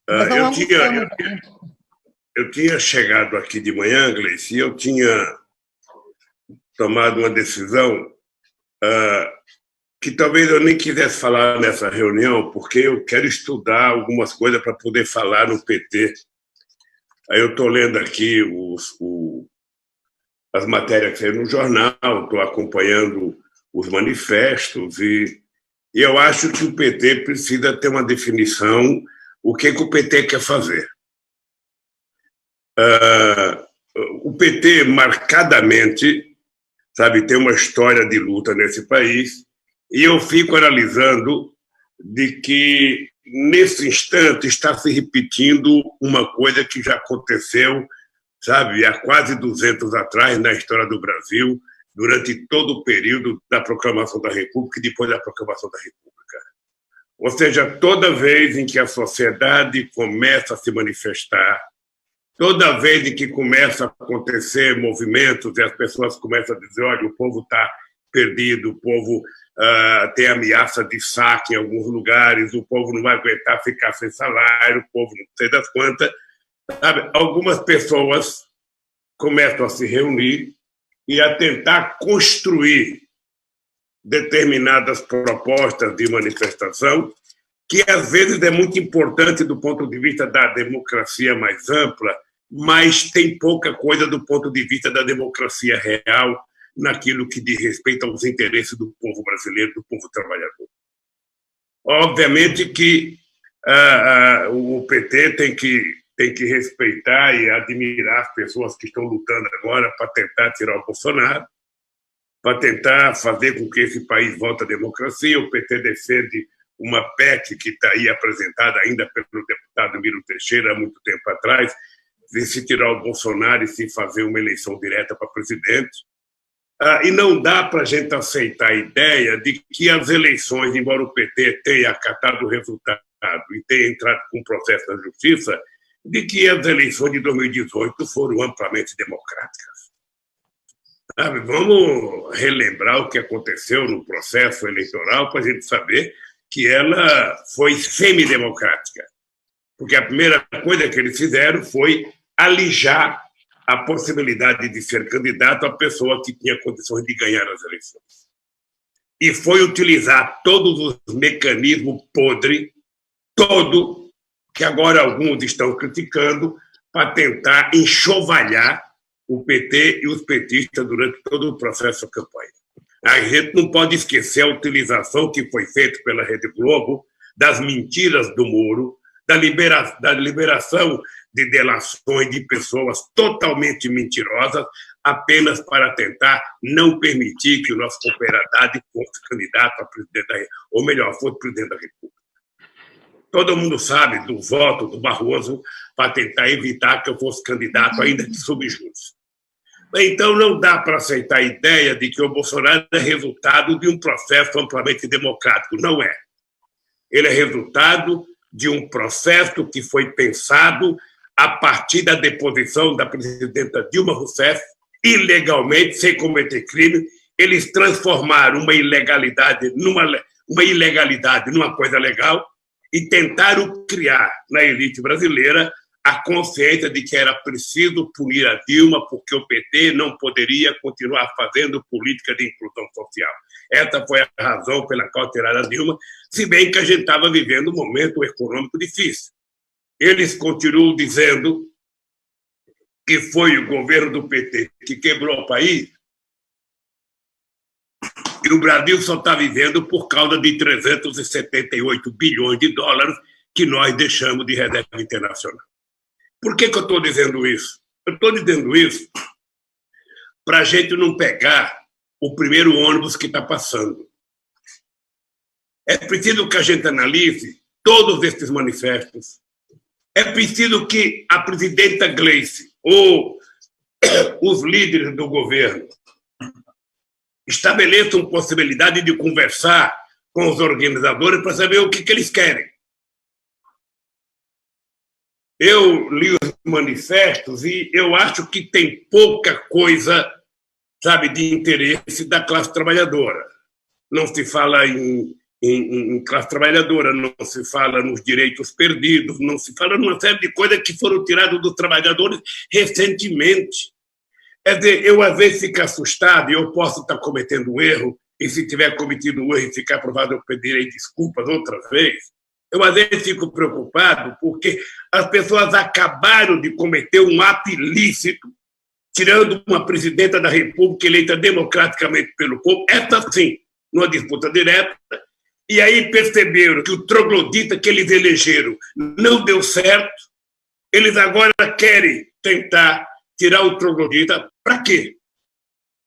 Nós não Eu almoçamos. tinha chegado aqui de manhã, Gleice, e eu tinha tomado uma decisão que talvez eu nem quisesse falar nessa reunião, porque eu quero estudar algumas coisas para poder falar no PT. Aí eu estou lendo aqui as matérias que saíram no jornal, estou acompanhando os manifestos e eu acho que o PT precisa ter uma definição o que o PT quer fazer. O PT marcadamente, sabe, tem uma história de luta nesse país e eu fico analisando de que nesse instante está se repetindo uma coisa que já aconteceu, sabe, há quase 200 atrás na história do Brasil, durante todo o período da proclamação da República e depois da proclamação da República. Ou seja, toda vez em que a sociedade começa a se manifestar, toda vez em que começa a acontecer movimentos e as pessoas começam a dizer, olha, o povo está perdido, o povo tem ameaça de saque em alguns lugares, o povo não vai aguentar ficar sem salário, o povo não sei das quantas, sabe? Algumas pessoas começam a se reunir e a tentar construir determinadas propostas de manifestação, que às vezes é muito importante do ponto de vista da democracia mais ampla, mas tem pouca coisa do ponto de vista da democracia real naquilo que diz respeito aos interesses do povo brasileiro, do povo trabalhador. Obviamente que o PT tem que respeitar e admirar as pessoas que estão lutando agora para tentar tirar o Bolsonaro, para tentar fazer com que esse país volte à democracia. O PT defende uma PEC que está aí apresentada ainda pelo deputado Miro Teixeira há muito tempo atrás, de se tirar o Bolsonaro e se fazer uma eleição direta para presidente. E não dá para a gente aceitar a ideia de que as eleições, embora o PT tenha acatado o resultado e tenha entrado com um processo na justiça, de que as eleições de 2018 foram amplamente democráticas. Sabe? Vamos relembrar o que aconteceu no processo eleitoral para a gente saber que ela foi semidemocrática. Porque a primeira coisa que eles fizeram foi alijar a possibilidade de ser candidato a pessoa que tinha condições de ganhar as eleições. E foi utilizar todos os mecanismos podres, todo, que agora alguns estão criticando, para tentar enxovalhar o PT e os petistas durante todo o processo da campanha. A gente não pode esquecer a utilização que foi feita pela Rede Globo das mentiras do Moro, da liberação de delações de pessoas totalmente mentirosas, apenas para tentar não permitir que o nosso companheiro Haddad fosse candidato a presidente da República, ou melhor, fosse presidente da República. Todo mundo sabe do voto do Barroso para tentar evitar que eu fosse candidato, ainda que sob juros. Então, não dá para aceitar a ideia de que o Bolsonaro é resultado de um processo amplamente democrático. Não é. Ele é resultado de um processo que foi pensado a partir da deposição da presidenta Dilma Rousseff, ilegalmente, sem cometer crime. Eles transformaram uma ilegalidade numa coisa legal e tentaram criar na elite brasileira a consciência de que era preciso punir a Dilma porque o PT não poderia continuar fazendo política de inclusão social. Essa foi a razão pela qual tiraram a Dilma, se bem que a gente estava vivendo um momento econômico difícil. Eles continuam dizendo que foi o governo do PT que quebrou o país e o Brasil só está vivendo por causa de 378 bilhões de dólares que nós deixamos de reserva internacional. Por que eu estou dizendo isso? Eu estou dizendo isso para a gente não pegar o primeiro ônibus que está passando. É preciso que a gente analise todos esses manifestos. É preciso que a presidenta Gleice ou os líderes do governo estabeleçam possibilidade de conversar com os organizadores para saber o que eles querem. Eu li os manifestos e eu acho que tem pouca coisa, sabe, de interesse da classe trabalhadora. Não se fala em em classe trabalhadora, não se fala nos direitos perdidos, não se fala numa série de coisas que foram tiradas dos trabalhadores recentemente. Quer dizer, eu às vezes fico assustado e eu posso estar cometendo um erro, e se tiver cometido um erro e ficar aprovado, eu pedirei desculpas outra vez. Eu às vezes fico preocupado porque as pessoas acabaram de cometer um ato ilícito, tirando uma presidenta da República eleita democraticamente pelo povo, essa sim, numa disputa direta, e aí perceberam que o troglodita que eles elegeram não deu certo, eles agora querem tentar tirar o troglodita. Para quê?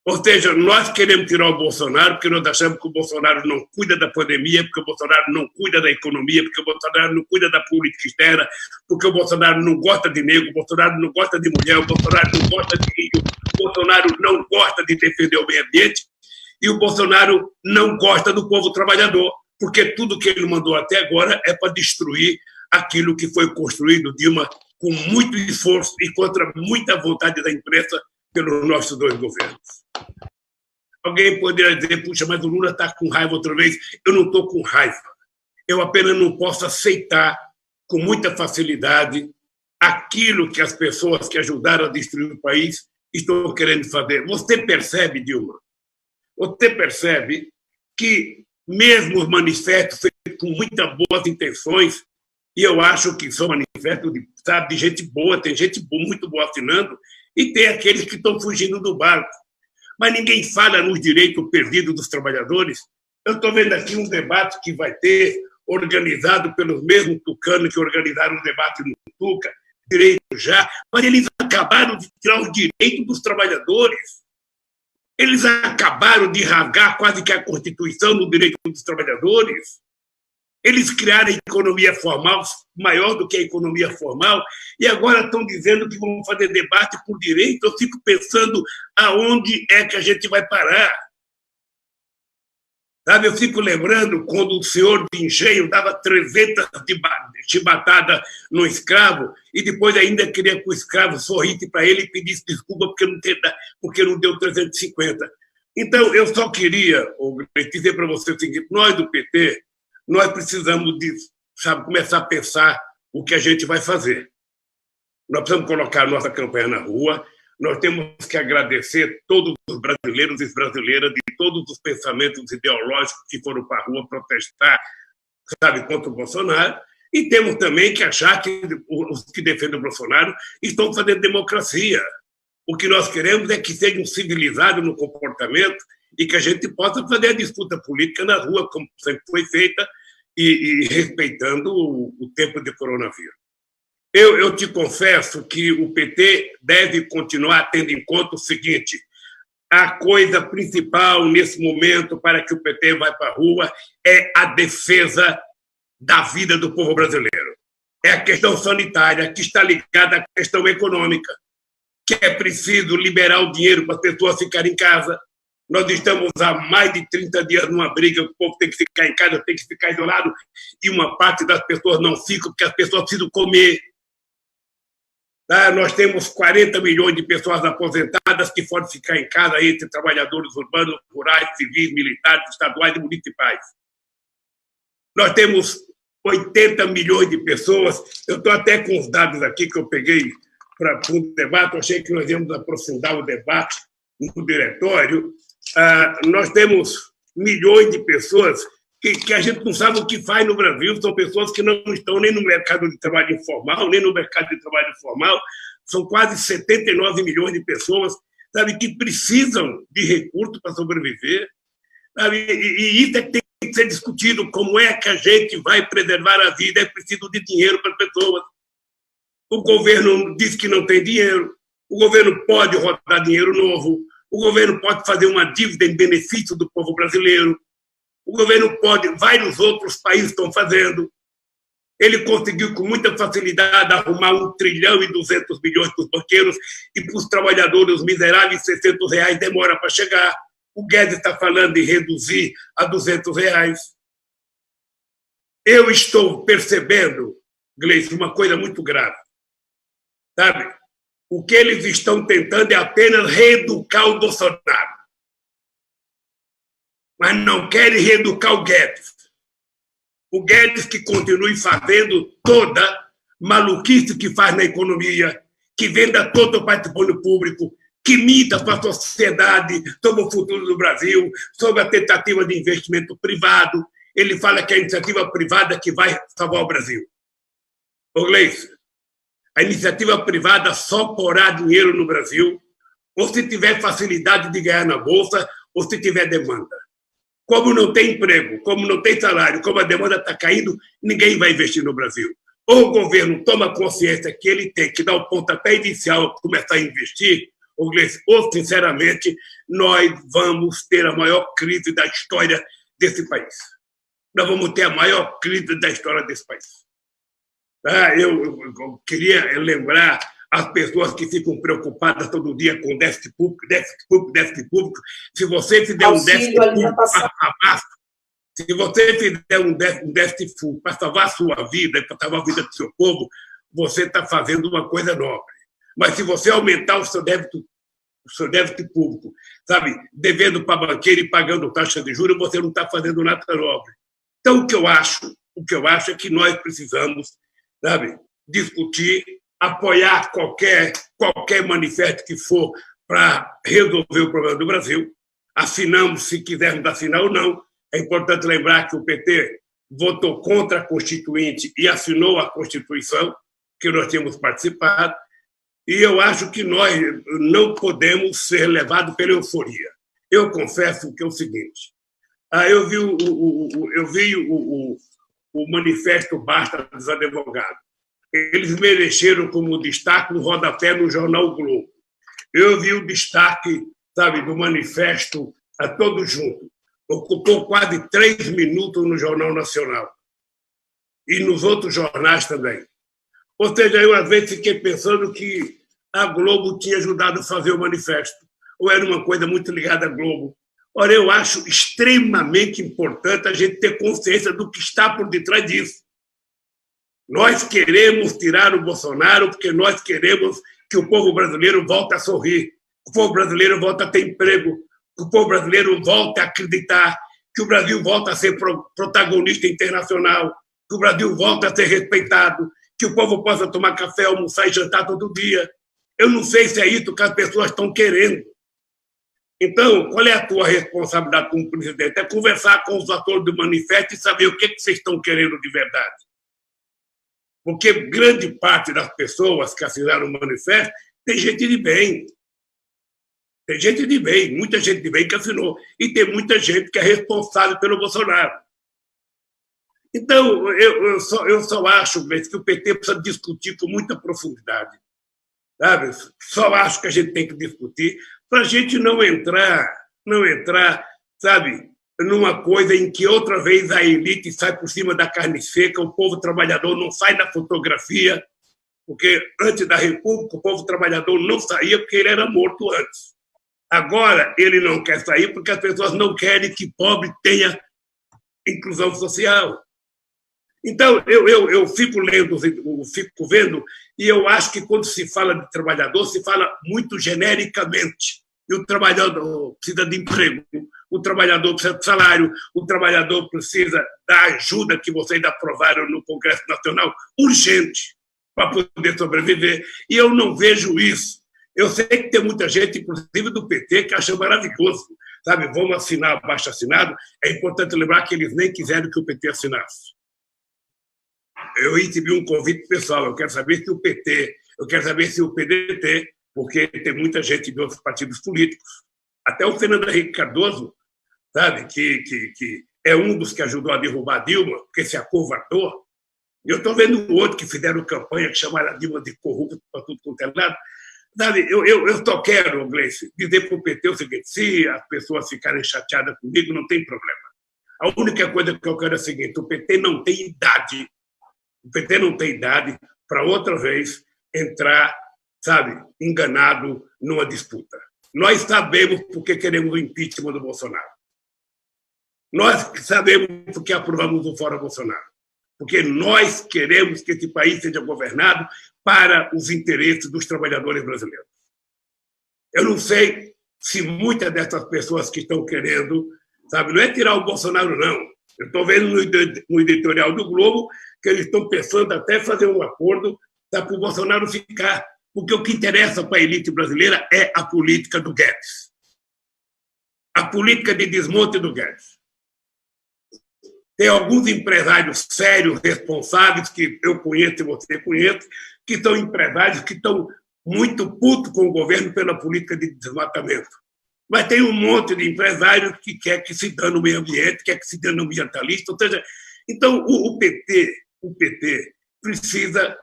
Ou seja, nós queremos tirar o Bolsonaro porque nós achamos que o Bolsonaro não cuida da pandemia, porque o Bolsonaro não cuida da economia, porque o Bolsonaro não cuida da política externa, porque o Bolsonaro não gosta de negro, o Bolsonaro não gosta de mulher, o Bolsonaro não gosta de índio, o Bolsonaro não gosta de defender o meio ambiente e o Bolsonaro não gosta do povo trabalhador, porque tudo que ele mandou até agora é para destruir aquilo que foi construído, Dilma, com muito esforço e contra muita vontade da imprensa pelos nossos dois governos. Alguém poderia dizer, puxa, mas o Lula está com raiva outra vez. Eu não estou com raiva. Eu apenas não posso aceitar com muita facilidade aquilo que as pessoas que ajudaram a destruir o país estão querendo fazer. Você percebe, Dilma? Você percebe que mesmo os manifestos feitos com muitas boas intenções, e eu acho que são manifestos de gente boa, tem gente muito boa assinando, e tem aqueles que estão fugindo do barco. Mas ninguém fala nos direitos perdidos dos trabalhadores. Eu estou vendo aqui um debate que vai ter, organizado pelos mesmos tucanos que organizaram o debate no Tuca, direito já, mas eles acabaram de tirar os direitos dos trabalhadores. Eles acabaram de rasgar quase que a Constituição no direito dos trabalhadores. Eles criaram a economia formal maior do que a economia formal e agora estão dizendo que vão fazer debate por direito. Eu fico pensando aonde é que a gente vai parar. Sabe, eu fico lembrando quando o senhor de engenho dava 300 chibatadas no escravo e depois ainda queria que o escravo sorrisse para ele e pedisse desculpa porque não deu 350. Então, eu só queria dizer para você o seguinte, nós do PT, nós precisamos começar a pensar o que a gente vai fazer. Nós precisamos colocar a nossa campanha na rua, nós temos que agradecer todos os brasileiros e brasileiras de todos os pensamentos ideológicos que foram para a rua protestar, contra o Bolsonaro, e temos também que achar que os que defendem o Bolsonaro estão fazendo democracia. O que nós queremos é que sejam civilizados no comportamento e que a gente possa fazer a disputa política na rua, como sempre foi feita, e respeitando o tempo de coronavírus. Eu te confesso que o PT deve continuar tendo em conta o seguinte, a coisa principal nesse momento para que o PT vá para a rua é a defesa da vida do povo brasileiro. É a questão sanitária, que está ligada à questão econômica, que é preciso liberar o dinheiro para as pessoas ficarem em casa. Nós estamos há mais de 30 dias numa briga, o povo tem que ficar em casa, tem que ficar isolado, e uma parte das pessoas não fica porque as pessoas precisam comer. Nós temos 40 milhões de pessoas aposentadas que podem ficar em casa entre trabalhadores urbanos, rurais, civis, militares, estaduais e municipais. Nós temos 80 milhões de pessoas, eu estou até com os dados aqui que eu peguei para um debate, eu achei que nós íamos aprofundar o debate no diretório. Nós temos milhões de pessoas que a gente não sabe o que faz no Brasil, são pessoas que não estão nem no mercado de trabalho informal, nem no mercado de trabalho formal, são quase 79 milhões de pessoas, que precisam de recursos para sobreviver, e isso é que tem que ser discutido, como é que a gente vai preservar a vida, é preciso de dinheiro para as pessoas. O governo diz que não tem dinheiro, o governo pode rodar dinheiro novo, o governo pode fazer uma dívida em benefício do povo brasileiro, o governo pode, vários outros países estão fazendo. Ele conseguiu com muita facilidade arrumar 1 trilhão e 200 bilhões para os banqueiros e para os trabalhadores, os miseráveis R$600 demora para chegar. O Guedes está falando em reduzir a R$200. Eu estou percebendo, Gleice, uma coisa muito grave. O que eles estão tentando é apenas reeducar o Bolsonaro. Mas não querem reeducar o Guedes. O Guedes que continue fazendo toda maluquice que faz na economia, que venda todo o patrimônio público, que minta para a sociedade sobre o futuro do Brasil, sobre a tentativa de investimento privado. Ele fala que é a iniciativa privada que vai salvar o Brasil. Ô, Gleice, a iniciativa privada só porá dinheiro no Brasil ou se tiver facilidade de ganhar na Bolsa ou se tiver demanda. Como não tem emprego, como não tem salário, como a demanda está caindo, ninguém vai investir no Brasil. Ou o governo toma consciência que ele tem que dar o pontapé inicial para começar a investir, ou, sinceramente, nós vamos ter a maior crise da história desse país. Nós vamos ter a maior crise da história desse país. Eu queria lembrar as pessoas que ficam preocupadas todo dia com déficit público, déficit público, déficit público. Se você fizer um déficit público para salvar, se você fizer um déficit público para salvar a sua vida, para salvar a vida do seu povo, você está fazendo uma coisa nobre. Mas se você aumentar o seu déficit público, sabe, devendo para banqueiro e pagando taxa de juros, você não está fazendo nada nobre. Então, o que eu acho é que nós precisamos, sabe, discutir, apoiar qualquer manifesto que for para resolver o problema do Brasil. Assinamos, se quisermos assinar ou não. É importante lembrar que o PT votou contra a Constituinte e assinou a Constituição, que nós tínhamos participado, e eu acho que nós não podemos ser levados pela euforia. Eu confesso que é o seguinte, eu vi o manifesto Basta dos advogados. Eles mereceram como destaque no rodapé no jornal o Globo. Eu vi o destaque, sabe, do manifesto a todos juntos. Ocupou quase 3 minutos no Jornal Nacional. E nos outros jornais também. Ou seja, eu às vezes fiquei pensando que a Globo tinha ajudado a fazer o manifesto. Ou era uma coisa muito ligada à Globo. Ora, eu acho extremamente importante a gente ter consciência do que está por detrás disso. Nós queremos tirar o Bolsonaro porque nós queremos que o povo brasileiro volte a sorrir, que o povo brasileiro volte a ter emprego, que o povo brasileiro volte a acreditar, que o Brasil volte a ser protagonista internacional, que o Brasil volte a ser respeitado, que o povo possa tomar café, almoçar e jantar todo dia. Eu não sei se é isso que as pessoas estão querendo. Então, qual é a tua responsabilidade como presidente? É conversar com os atores do manifesto e saber o que vocês estão querendo de verdade. Porque grande parte das pessoas que assinaram o manifesto tem gente de bem. Tem gente de bem, muita gente de bem que assinou. E tem muita gente que é responsável pelo Bolsonaro. Então, eu só acho que o PT precisa discutir com muita profundidade. Sabe? Só acho que a gente tem que discutir para a gente não entrar, sabe, numa coisa em que outra vez a elite sai por cima da carne seca, o povo trabalhador não sai na fotografia, porque antes da República o povo trabalhador não saía porque ele era morto antes. Agora ele não quer sair porque as pessoas não querem que pobre tenha inclusão social. Então, eu fico lendo, fico vendo, e eu acho que quando se fala de trabalhador, se fala muito genericamente. E o trabalhador precisa de emprego, o trabalhador precisa de salário, o trabalhador precisa da ajuda que vocês aprovaram no Congresso Nacional, urgente, para poder sobreviver. E eu não vejo isso. Eu sei que tem muita gente, inclusive do PT, que acha maravilhoso. Sabe, vamos assinar abaixo assinado. É importante lembrar que eles nem quiseram que o PT assinasse. Eu recebi um convite pessoal, eu quero saber se o PT, eu quero saber se o PDT, porque tem muita gente de outros partidos políticos, até o Fernando Henrique Cardoso, sabe, que é um dos que ajudou a derrubar a Dilma, porque se acovardou. E eu estou vendo outro que fizeram campanha, que chamaram a Dilma de corrupta para tudo quanto é lado. Sabe, eu só quero, Gleice, dizer para o PT o seguinte: se as pessoas ficarem chateadas comigo, não tem problema. A única coisa que eu quero é o seguinte: o PT não tem idade. O PT não tem idade para outra vez entrar, sabe, enganado numa disputa. Nós sabemos porque queremos o impeachment do Bolsonaro. Nós sabemos porque aprovamos o Fora Bolsonaro. Porque nós queremos que esse país seja governado para os interesses dos trabalhadores brasileiros. Eu não sei se muitas dessas pessoas que estão querendo, sabe, não é tirar o Bolsonaro, não. Eu estou vendo no editorial do Globo que eles estão pensando até fazer um acordo para o Bolsonaro ficar, porque o que interessa para a elite brasileira é a política do Guedes. A política de desmonte do Guedes. Tem alguns empresários sérios, responsáveis, que eu conheço e você conhece, que são empresários que estão muito putos com o governo pela política de desmatamento. Mas tem um monte de empresários que quer que se dane no meio ambiente, quer que se dane no ambientalista. Ou seja, então o PT precisa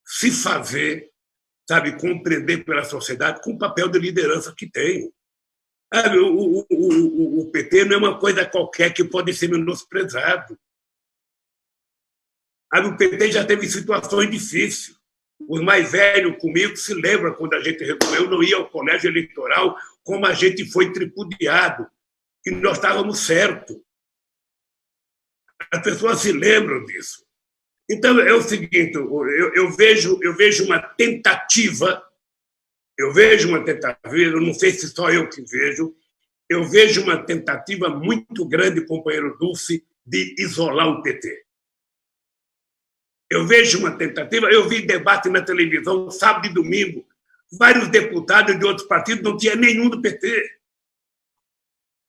se fazer, sabe, compreender pela sociedade com o papel de liderança que tem. Sabe, o PT não é uma coisa qualquer que pode ser menosprezado. Sabe, o PT já teve situações difíceis. Os mais velhos comigo se lembram quando a gente resolveu não ir ao colégio eleitoral, como a gente foi tripudiado, e nós estávamos certos. As pessoas se lembram disso. Então, é o seguinte, eu vejo uma tentativa, eu não sei se só eu que vejo, eu vejo uma tentativa muito grande, companheiro Dulce, de isolar o PT. Eu vejo uma tentativa, eu vi debate na televisão sábado e domingo, vários deputados de outros partidos, não tinha nenhum do PT.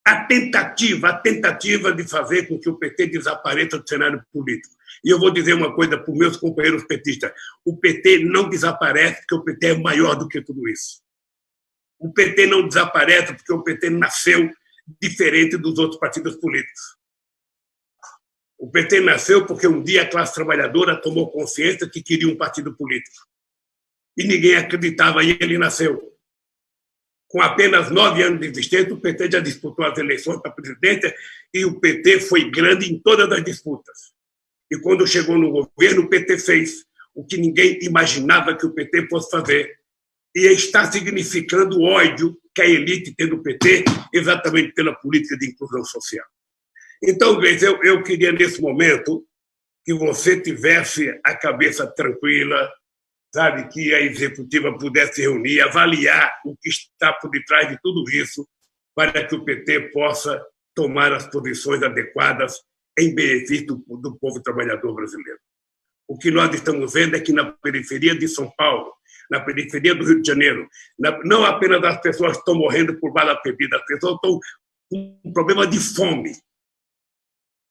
A tentativa de fazer com que o PT desapareça do cenário político. E eu vou dizer uma coisa para os meus companheiros petistas: o PT não desaparece porque o PT é maior do que tudo isso. O PT não desaparece porque o PT nasceu diferente dos outros partidos políticos. O PT nasceu porque um dia a classe trabalhadora tomou consciência que queria um partido político. E ninguém acreditava, e ele nasceu. Com apenas 9 anos de existência, o PT já disputou as eleições para presidência e o PT foi grande em todas as disputas. E quando chegou no governo, o PT fez o que ninguém imaginava que o PT fosse fazer. E está significando o ódio que a elite tem do PT exatamente pela política de inclusão social. Então, Gleice, eu queria, nesse momento, que você tivesse a cabeça tranquila, sabe, que a executiva pudesse reunir, avaliar o que está por detrás de tudo isso, para que o PT possa tomar as posições adequadas em benefício do povo trabalhador brasileiro. O que nós estamos vendo é que na periferia de São Paulo, na periferia do Rio de Janeiro, não apenas as pessoas estão morrendo por bala perdida, as pessoas estão com um problema de fome.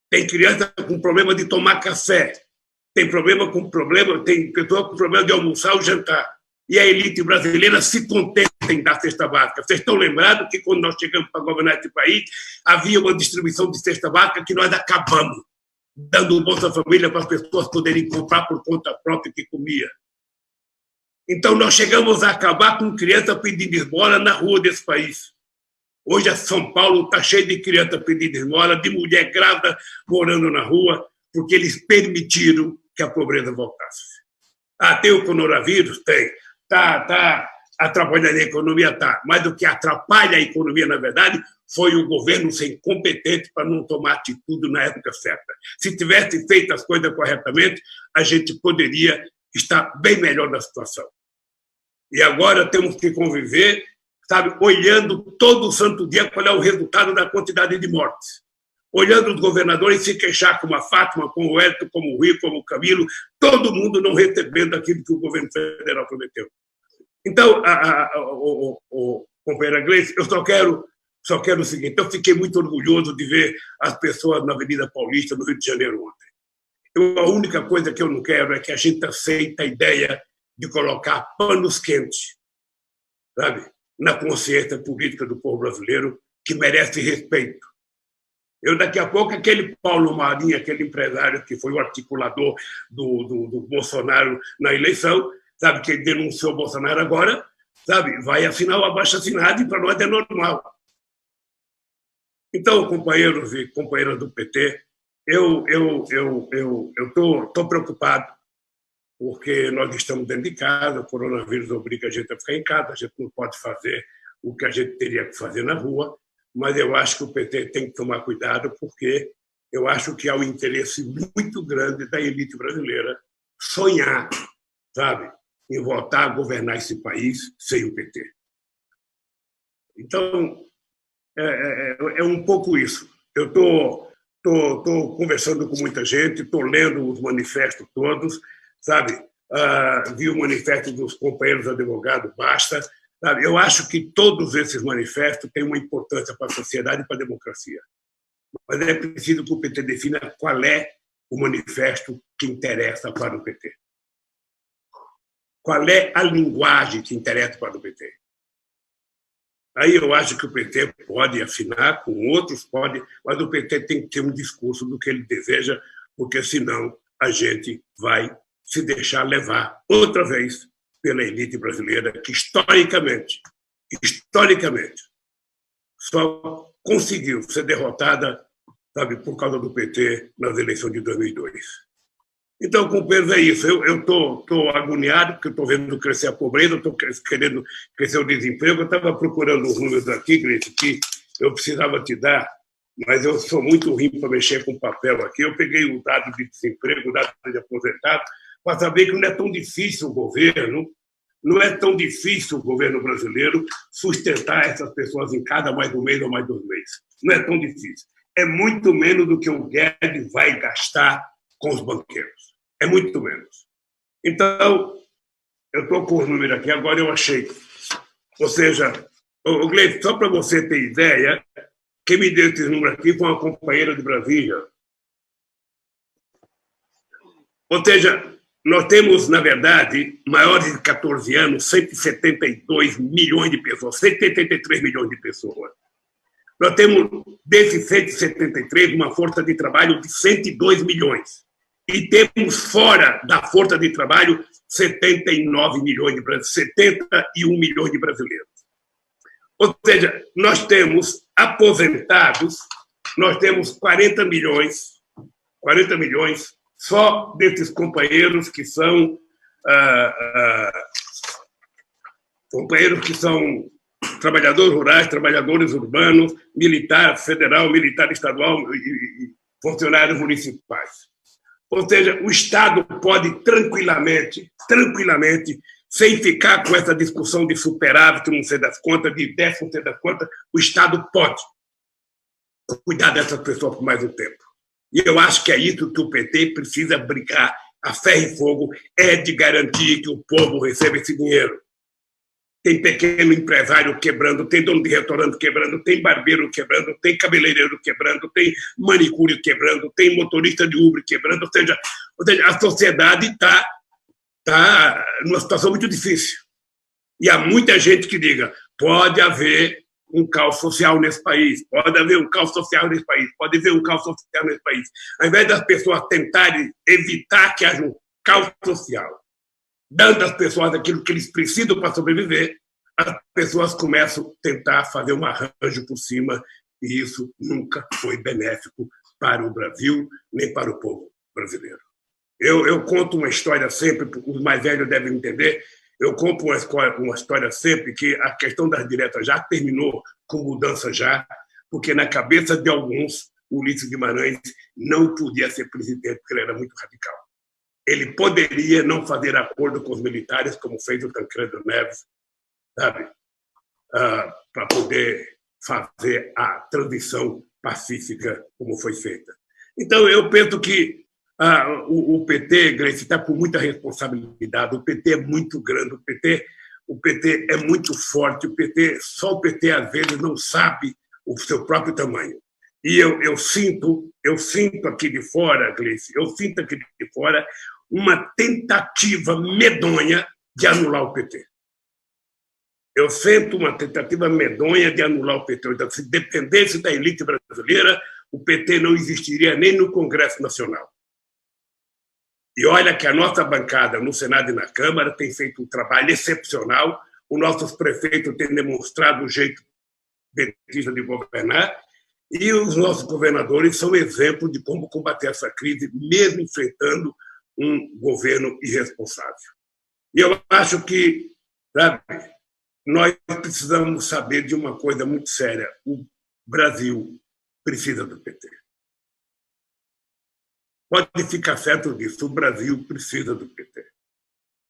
Tem criança com problema de tomar café, tem pessoa com problema de almoçar ou jantar. E a elite brasileira se contenta em dar cesta básica. Vocês estão lembrados que quando nós chegamos para governar esse país, havia uma distribuição de cesta básica que nós acabamos, dando Bolsa Família para as pessoas poderem comprar por conta própria que comia. Então nós chegamos a acabar com criança pedindo esmola na rua desse país. Hoje São Paulo está cheio de criança pedindo esmola, de mulher grávida morando na rua, porque eles permitiram que a pobreza voltasse. Tem o coronavírus? Tem. Está atrapalhando a economia? Está. Mas o que atrapalha a economia, na verdade, foi o governo ser incompetente para não tomar atitude na época certa. Se tivesse feito as coisas corretamente, a gente poderia estar bem melhor na situação. E agora temos que conviver, sabe, olhando todo santo dia qual é o resultado da quantidade de mortes. Olhando os governadores se queixar como a Fátima, como o Hélio, como o Rui, como o Camilo, todo mundo não recebendo aquilo que o governo federal prometeu. Então, companheira Gleice, eu só quero o seguinte: eu fiquei muito orgulhoso de ver as pessoas na Avenida Paulista, no Rio de Janeiro, ontem. A única coisa que eu não quero é que a gente aceite a ideia de colocar panos quentes, sabe, na consciência política do povo brasileiro, que merece respeito. Daqui a pouco, aquele Paulo Marinho, aquele empresário que foi o articulador do Bolsonaro na eleição, sabe, que denunciou o Bolsonaro agora, sabe, vai assinar o abaixo-assinado e para nós é normal. Então, companheiros e companheiras do PT, eu estou preocupado, porque nós estamos dentro de casa, o coronavírus obriga a gente a ficar em casa, a gente não pode fazer o que a gente teria que fazer na rua, mas eu acho que o PT tem que tomar cuidado, porque eu acho que há um interesse muito grande da elite brasileira sonhar, sabe, em voltar a governar esse país sem o PT. Então, é um pouco isso. Eu estou Estou conversando com muita gente, estou lendo os manifestos todos, sabe? Vi o manifesto dos companheiros advogados, basta. Sabe? Eu acho que todos esses manifestos têm uma importância para a sociedade e para a democracia. Mas é preciso que o PT defina qual é o manifesto que interessa para o PT. Qual é a linguagem que interessa para o PT? Aí eu acho que o PT pode afinar com outros, pode, mas o PT tem que ter um discurso do que ele deseja, porque senão a gente vai se deixar levar outra vez pela elite brasileira, que historicamente, só conseguiu ser derrotada, sabe, por causa do PT nas eleições de 2002. Então, companheiros, é isso. Eu estou agoniado, porque estou vendo crescer a pobreza, estou querendo crescer o desemprego. Eu estava procurando os números aqui, Grace, que eu precisava te dar, mas eu sou muito ruim para mexer com papel aqui. Eu peguei o dado de desemprego, o dado de aposentado, para saber que não é tão difícil o governo, não é tão difícil o governo brasileiro sustentar essas pessoas em casa mais um mês ou mais 2 meses. Não é tão difícil. É muito menos do que o Guedes vai gastar com os banqueiros. É muito menos. Então, eu estou com os números aqui, agora eu achei. Ou seja, o Gleice, só para você ter ideia, quem me deu esses números aqui foi uma companheira de Brasília. Ou seja, nós temos, na verdade, maiores de 14 anos, 172 milhões de pessoas, 173 milhões de pessoas. Nós temos, desses 173, uma força de trabalho de 102 milhões. E temos fora da força de trabalho 79 milhões de brasileiros, 71 milhões de brasileiros. Ou seja, nós temos aposentados, nós temos 40 milhões só desses companheiros que são trabalhadores rurais, trabalhadores urbanos, militar federal, militar estadual e funcionários municipais. Ou seja, o Estado pode tranquilamente, sem ficar com essa discussão de superávit, não sei das contas, de déficit, não sei das contas, o Estado pode cuidar dessas pessoas por mais um tempo. E eu acho que é isso que o PT precisa brigar a ferro e fogo, é de garantir que o povo receba esse dinheiro. Tem pequeno empresário quebrando, tem dono de restaurante quebrando, tem barbeiro quebrando, tem cabeleireiro quebrando, tem manicure quebrando, tem motorista de Uber quebrando, ou seja a sociedade está numa situação muito difícil. E há muita gente que diga, pode haver um caos social nesse país, pode haver um caos social nesse país, pode haver um caos social nesse país. Ao invés das pessoas tentarem evitar que haja um caos social, dando às pessoas aquilo que eles precisam para sobreviver, as pessoas começam a tentar fazer um arranjo por cima, e isso nunca foi benéfico para o Brasil, nem para o povo brasileiro. Eu conto uma história sempre, os mais velhos devem entender, eu conto uma história sempre que a questão das diretas já terminou com mudança já, porque na cabeça de alguns, o Ulisses Guimarães não podia ser presidente, porque ele era muito radical. Ele poderia não fazer acordo com os militares, como fez o Tancredo Neves, sabe? Para poder fazer a transição pacífica como foi feita. Então, eu penso que o PT, Grace, está com muita responsabilidade, o PT é muito grande, o PT é muito forte, só o PT, às vezes, não sabe o seu próprio tamanho. E eu sinto aqui de fora, Gleice, uma tentativa medonha de anular o PT. Eu sinto uma tentativa medonha de anular o PT. Então, se dependesse da elite brasileira, o PT não existiria nem no Congresso Nacional. E olha que a nossa bancada no Senado e na Câmara tem feito um trabalho excepcional, os nossos prefeitos têm demonstrado o jeito petista de governar, e os nossos governadores são exemplo de como combater essa crise, mesmo enfrentando um governo irresponsável. E eu acho que, sabe, nós precisamos saber de uma coisa muito séria. O Brasil precisa do PT. Pode ficar certo disso, o Brasil precisa do PT.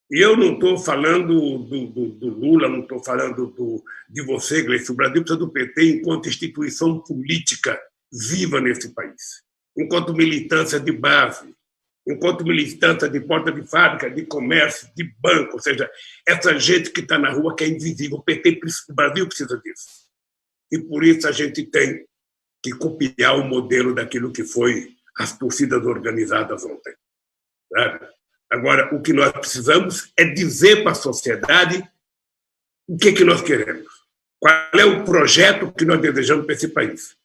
E eu não estou falando do Lula, não estou falando de você, Gleice. O Brasil precisa do PT enquanto instituição política viva nesse país. enquanto militância de base, enquanto militância de porta de fábrica, de comércio, de banco, ou seja, essa gente que está na rua que é invisível. O Brasil precisa disso. E por isso a gente tem que copiar o modelo daquilo que foi as torcidas organizadas ontem. Sabe? Agora, o que nós precisamos é dizer para a sociedade o que nós queremos, qual é o projeto que nós desejamos para esse país.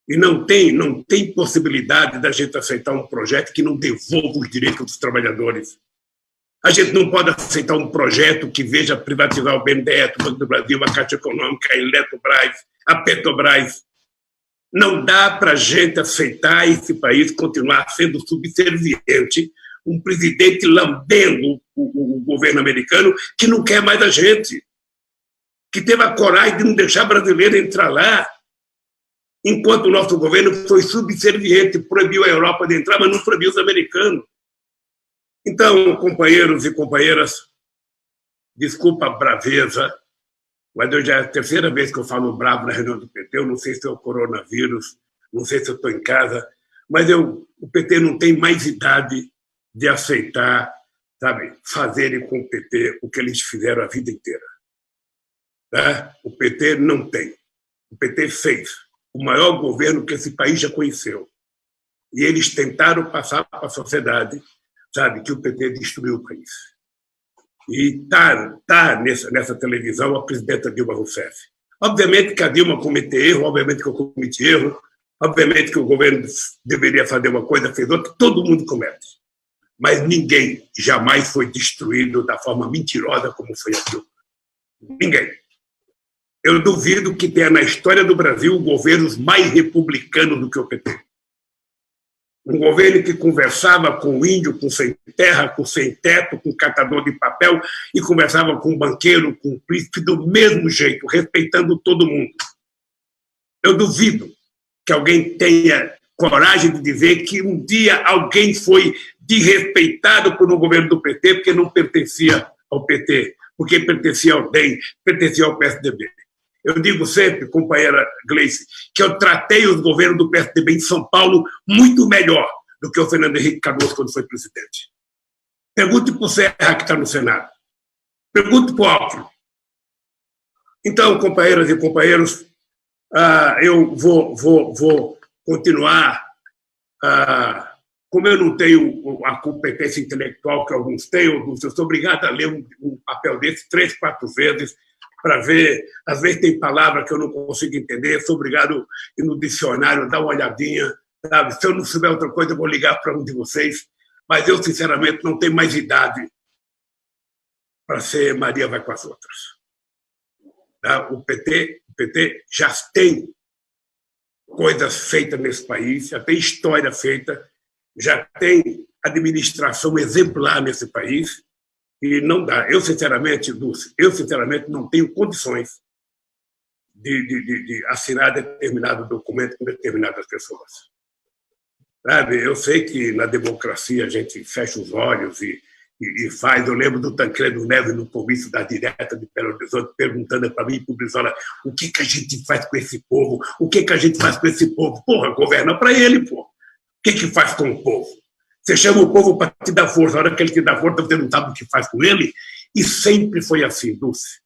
E não tem possibilidade da gente aceitar um projeto que não devolva os direitos dos trabalhadores. A gente não pode aceitar um projeto que veja privatizar o BNDES, o Banco do Brasil, a Caixa Econômica, a Eletrobras, a Petrobras. Não dá para a gente aceitar esse país continuar sendo subserviente, um presidente lambendo o governo americano que não quer mais a gente, que teve a coragem de não deixar brasileiro entrar lá, enquanto o nosso governo foi subserviente, proibiu a Europa de entrar, mas não proibiu os americanos. Então, companheiros e companheiras, desculpa a braveza, mas já é a terceira vez que eu falo bravo na reunião do PT, eu não sei se é o coronavírus, não sei se eu estou em casa, mas o PT não tem mais idade de aceitar, sabe, fazerem com o PT o que eles fizeram a vida inteira. Tá? O PT não tem. O PT fez o maior governo que esse país já conheceu. E eles tentaram passar para a sociedade, sabe, que o PT destruiu o país. E tá nessa televisão a presidenta Dilma Rousseff. Obviamente que a Dilma cometeu erro, obviamente que eu cometi erro, obviamente que o governo deveria fazer uma coisa, fez outra, todo mundo comete. Mas ninguém jamais foi destruído da forma mentirosa como foi a Dilma. Ninguém. Eu duvido que tenha na história do Brasil governos mais republicanos do que o PT. Um governo que conversava com o índio, com sem terra, com sem teto, com catador de papel, e conversava com o banqueiro, com o príncipe, do mesmo jeito, respeitando todo mundo. Eu duvido que alguém tenha coragem de dizer que um dia alguém foi desrespeitado por um governo do PT porque não pertencia ao PT, porque pertencia ao DEM, pertencia ao PSDB. Eu digo sempre, companheira Gleice, que eu tratei os governos do PSDB em São Paulo muito melhor do que o Fernando Henrique Cardoso quando foi presidente. Pergunte para o Serra, que está no Senado. Pergunte para o Alckmin. Então, companheiras e companheiros, eu vou continuar. Como eu não tenho a competência intelectual que alguns têm, eu sou obrigado a ler um papel desse 3, 4 vezes, para ver, às vezes tem palavra que eu não consigo entender, sou obrigado a ir no dicionário, dar uma olhadinha, sabe? Se eu não souber outra coisa, eu vou ligar para um de vocês, mas eu, sinceramente, não tenho mais idade para ser Maria vai com as outras. Tá? O PT já tem coisas feitas nesse país, já tem história feita, já tem administração exemplar nesse país, e não dá. Eu, sinceramente, Dulce, não tenho condições de assinar determinado documento com determinadas pessoas. Sabe? Eu sei que na democracia a gente fecha os olhos e faz. Eu lembro do Tancredo Neves no comício da Direta de Belo Horizonte perguntando para mim, para o Brizola, o que a gente faz com esse povo? O que a gente faz com esse povo? Porra, governa para ele, pô. O que faz com o povo? Você chama o povo para te dar força, a hora que ele te dá força, você não sabe o que faz com ele. E sempre foi assim, Dulce.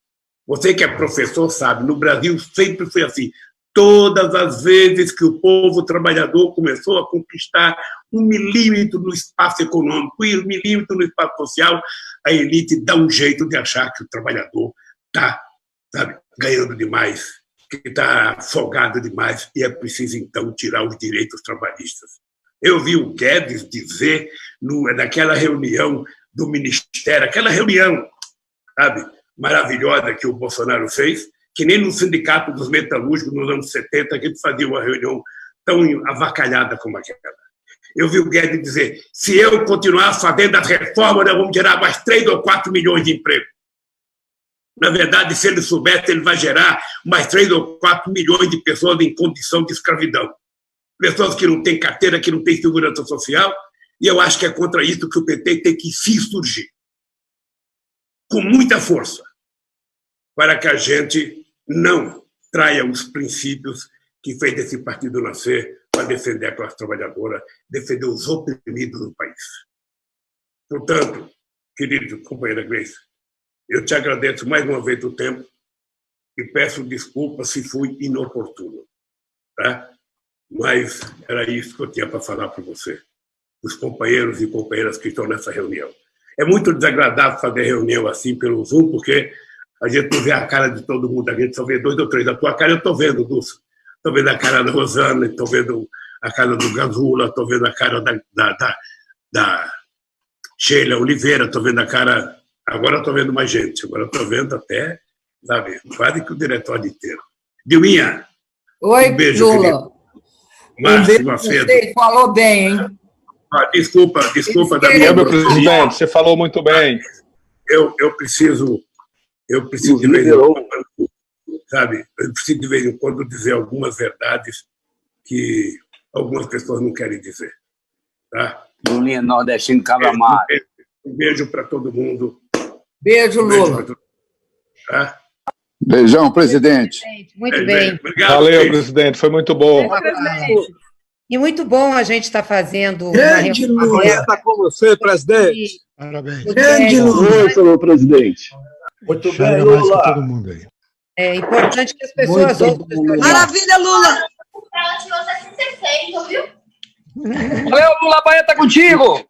Você que é professor sabe, no Brasil sempre foi assim. Todas as vezes que o povo trabalhador começou a conquistar 1 milímetro no espaço econômico e 1 milímetro no espaço social, a elite dá um jeito de achar que o trabalhador está, ganhando demais, que está folgado demais, e é preciso, então, tirar os direitos trabalhistas. Eu vi o Guedes dizer, naquela reunião do Ministério, aquela reunião, sabe, maravilhosa que o Bolsonaro fez, que nem no Sindicato dos Metalúrgicos, nos anos 70, que eles faziam uma reunião tão avacalhada como aquela. Eu vi o Guedes dizer, se eu continuar fazendo as reformas, nós vamos gerar mais 3 ou 4 milhões de empregos. Na verdade, se ele soubesse, ele vai gerar mais 3 ou 4 milhões de pessoas em condição de escravidão. Pessoas que não têm carteira, que não têm segurança social, e eu acho que é contra isso que o PT tem que se surgir, com muita força, para que a gente não traia os princípios que fez esse partido nascer, para defender a classe trabalhadora, defender os oprimidos do país. Portanto, querido companheira Grace, eu te agradeço mais uma vez o tempo e peço desculpas se fui inoportuno, tá? Mas era isso que eu tinha para falar para você, os companheiros e companheiras que estão nessa reunião. É muito desagradável fazer reunião assim pelo Zoom, porque a gente não vê a cara de todo mundo, a gente só vê 2 ou 3. A tua cara eu estou vendo, Dulce. Estou vendo a cara da Rosana, estou vendo a cara do Gazula, estou vendo a cara da Sheila Oliveira, estou vendo a cara... Agora estou vendo mais gente, agora estou vendo até, sabe, quase que o diretório inteiro. Dilminha, oi, um beijo, Lula. querido. Márcio Macedo. Você falou bem, hein? Desculpa da minha... Meu presidente, você falou muito bem. Eu preciso de vez em quando, sabe, eu preciso de vez em quando dizer algumas verdades que algumas pessoas não querem dizer, tá? Lulinha nordestino Cabramar. Um beijo para todo mundo. Beijo, Lula. Tá? Beijão, presidente. Muito bem. Obrigado, Valeu, presidente, foi muito bom. E muito bom a gente estar fazendo uma Grande reunião Lula. aberta. Está com você, presidente. Parabéns. Grande Lula. Oi, senhor presidente. Muito Chega bem, mais que Lula. todo mundo aí. É importante que as pessoas Muito ouçam. bom. Maravilha, Lula! Valeu, Lula, a Bahia tá contigo!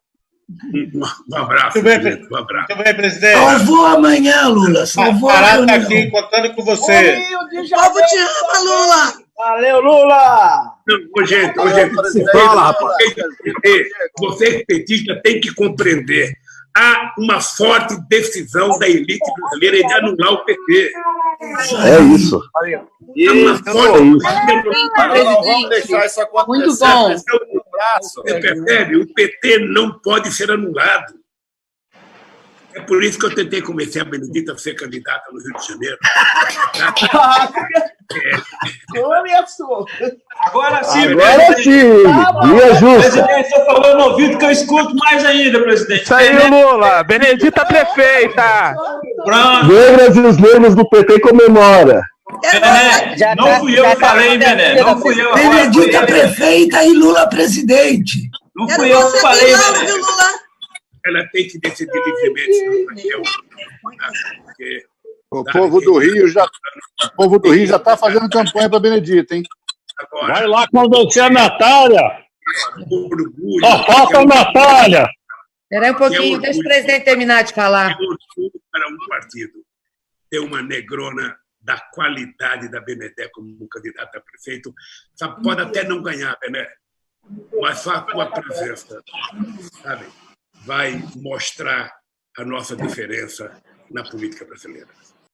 Um abraço, querido, um abraço. Muito bem, presidente. Salvou amanhã, Lula. Salvou a Pará está reunião. aqui contando com você. O povo te ama, Lula! Valeu, Lula! Não, gente, Fala, rapaz. vocês petistas têm que compreender. Há uma forte decisão da elite brasileira de anular o PT. É isso. Há uma forte... Não vamos deixar isso acontecer. Muito bom. Você percebe? O PT não pode ser anulado. É por isso que eu tentei convencer a Benedita a ser candidata no Rio de Janeiro. Agora sim, Agora sim. Via justa. presidente, você falou no ouvido que eu escuto mais ainda, presidente. Isso aí, Lula. Benedita prefeita. Pronto. Negras e os negros do PT comemora. Bené, não fui eu que falei, Bené. Não fui eu. Benedita prefeita e Lula presidente. Não Quero fui eu que você falei, bem lá, Bené. viu, Lula? Ela tem que decidir livremente, senão vai ter porque O povo do Rio já está fazendo campanha para Benedita, hein? agora, Vai lá com você, a Natália. orgulho. Só falta a Natália. Espera aí um pouquinho, deixa o presidente terminar de falar. É orgulho para um partido ter uma negrona da qualidade da Benedé como candidata a prefeito. Pode até não ganhar, Bené, mas só a tua presença, sabe, vai mostrar a nossa diferença na política brasileira.